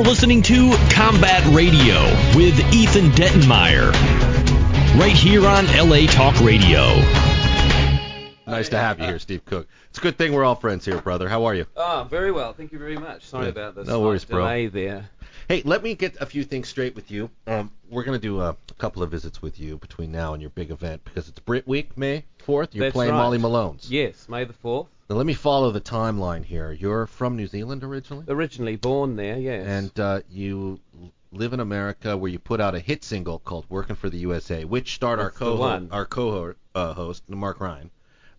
You're listening to Combat Radio with Ethan Dettenmeyer, right here on LA Talk Radio. Nice to have you here, Steve Cooke. It's a good thing we're all friends here, brother. How are you? Oh, very well. Thank you very much. Sorry about this. No worries, bro. Delay there. Hey, let me get a few things straight with you. We're going to do a couple of visits with you between now and your big event because it's Brit Week, May 4th. You're That's playing right. Molly Malone's. Yes, May the 4th. Now, let me follow the timeline here. You're from New Zealand originally? Originally born there, yes. And you live in America where you put out a hit single called Working for the USA, which starred our co-host, Mark Ryan.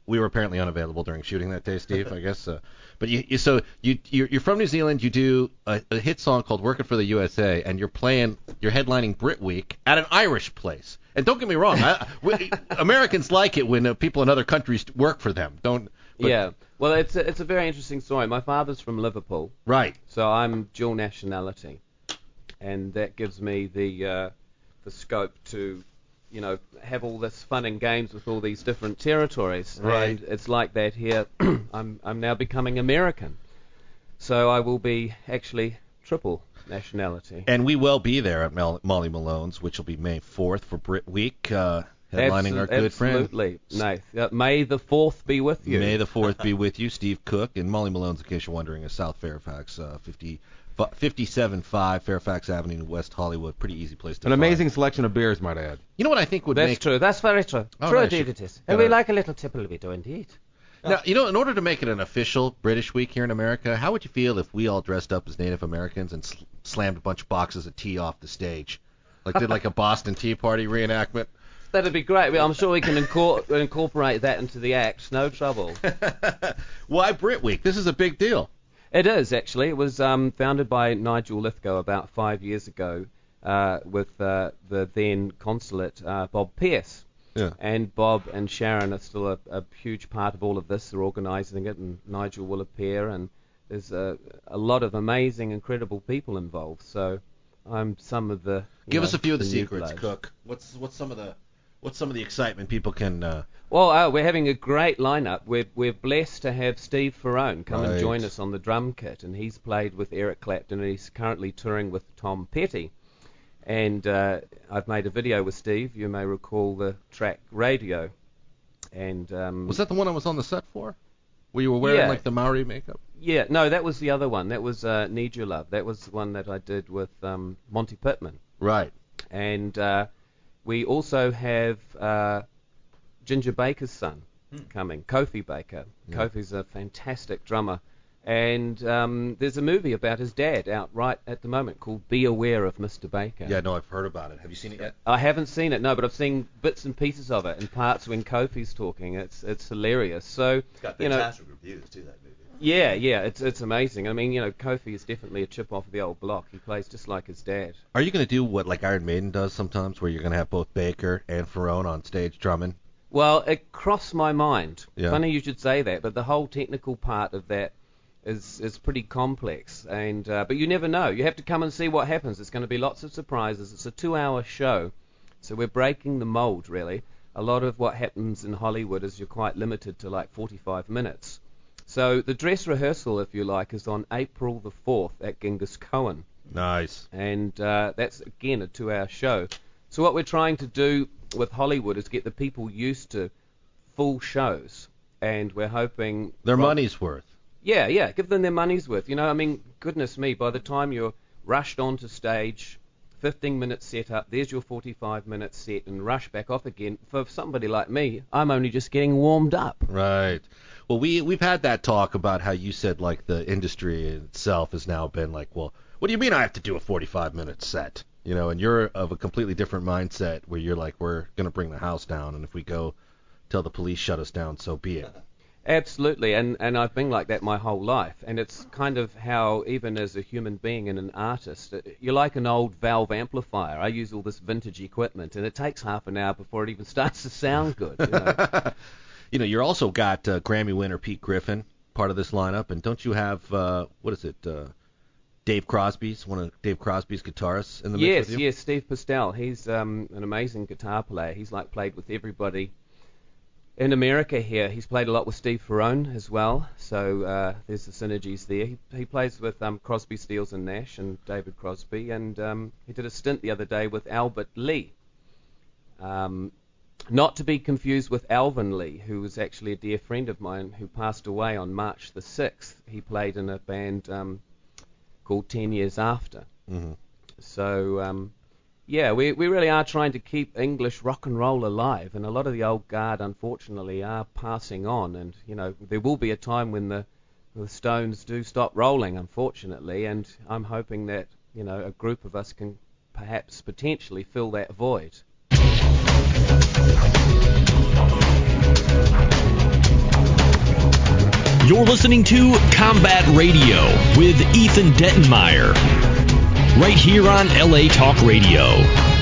We were apparently unavailable during shooting that day, Steve, I guess. But you're from New Zealand. You do a hit song called "Working for the USA," and you're headlining Brit Week at an Irish place. And don't get me wrong, Americans like it when people in other countries work for them. Yeah. Well, it's a very interesting story. My father's from Liverpool, right? So I'm dual nationality, and that gives me the scope to, have all this fun and games with all these different territories. Right. And it's like that here. I'm now becoming American, so I will be actually triple nationality. And we will be there at Molly Malone's, which will be May 4th for Brit Week, headlining our good friend. Absolutely. Nice. May the 4th be with you. May the 4th be with you, Steve Cooke. And Molly Malone's, in case you're wondering, is South Fairfax, 57.5 Fairfax Avenue, West Hollywood. Pretty easy place to An find. amazing selection of beers, might I add. You know what I think would That's make... true. That's very true. Oh, True nice. indeed it is. And we like a little tipple, we do indeed. Now, in order to make it an official British week here in America, how would you feel if we all dressed up as Native Americans and slammed a bunch of boxes of tea off the stage? Did a Boston Tea Party reenactment? That'd be great. I'm sure we can incorporate that into the act. No trouble. Why Brit Week? This is a big deal. It is, actually. It was founded by Nigel Lithgow about 5 years ago with the then consulate, Bob Pearce. Yeah. And Bob and Sharon are still a huge part of all of this. They're organising it, and Nigel will appear, and there's a lot of amazing, incredible people involved. So I'm some of the... Give us a few of the secrets, blood. Cooke. What's some of the excitement people can... Well, we're having a great lineup. We're blessed to have Steve Ferrone come and Right. join us on the drum kit, and he's played with Eric Clapton, and he's currently touring with Tom Petty. And I've made a video with Steve. You may recall the track Radio. And was that the one I was on the set for? Where you were wearing the Maori makeup? Yeah, no, that was the other one. That was Need Your Love. That was the one that I did with Monty Pittman. Right. And we also have Ginger Baker's son coming, Kofi Baker. Yeah. Kofi's a fantastic drummer. And there's a movie about his dad out right at the moment called Be Aware of Mr. Baker. Yeah, no, I've heard about it. Have you seen it yet? I haven't seen it, no, but I've seen bits and pieces of it and parts when Kofi's talking. It's hilarious. So, It's got fantastic reviews too, that movie. Yeah, it's amazing. I mean, Kofi is definitely a chip off the old block. He plays just like his dad. Are you going to do what Iron Maiden does sometimes, where you're going to have both Baker and Ferrone on stage drumming? Well, it crossed my mind. Yeah. Funny you should say that, but the whole technical part of that is pretty complex. And but you never know. You have to come and see what happens. It's going to be lots of surprises. It's a 2-hour show, so we're breaking the mold, really. A lot of what happens in Hollywood is you're quite limited to 45 minutes. So the dress rehearsal, if you like, is on April the 4th at Genghis Cohen. Nice. And that's, again, a 2-hour show. So what we're trying to do with Hollywood is get the people used to full shows. And we're hoping... Their money's worth. Yeah, give them their money's worth. Goodness me, by the time you're rushed onto stage, 15-minute setup, there's your 45-minute set, and rush back off again. For somebody like me, I'm only just getting warmed up. Right. Well, we've had that talk about how you said the industry itself has now been well, what do you mean I have to do a 45-minute set? And you're of a completely different mindset where you're we're going to bring the house down, and if we go till the police shut us down, so be it. Absolutely, and I've been like that my whole life, and it's kind of how, even as a human being and an artist, you're like an old valve amplifier. I use all this vintage equipment, and it takes half an hour before it even starts to sound good. You're also got Grammy winner Pete Griffin, part of this lineup, and don't you have, Dave Crosby's, one of Dave Crosby's guitarists in the mix with you? Yes, Steve Pastel. He's an amazing guitar player. He's played with everybody in America here, he's played a lot with Steve Ferrone as well, so there's the synergies there. He plays with Crosby, Stills and Nash and David Crosby, and he did a stint the other day with Albert Lee. Not to be confused with Alvin Lee, who was actually a dear friend of mine who passed away on March the 6th. He played in a band called 10 Years After. Mm-hmm. So, yeah, we really are trying to keep English rock and roll alive, and a lot of the old guard, unfortunately, are passing on. And, you know, there will be a time when the Stones do stop rolling, unfortunately, and I'm hoping that, you know, a group of us can perhaps potentially fill that void. You're listening to Combat Radio with Ethan Dettenmeyer, right here on LA Talk Radio.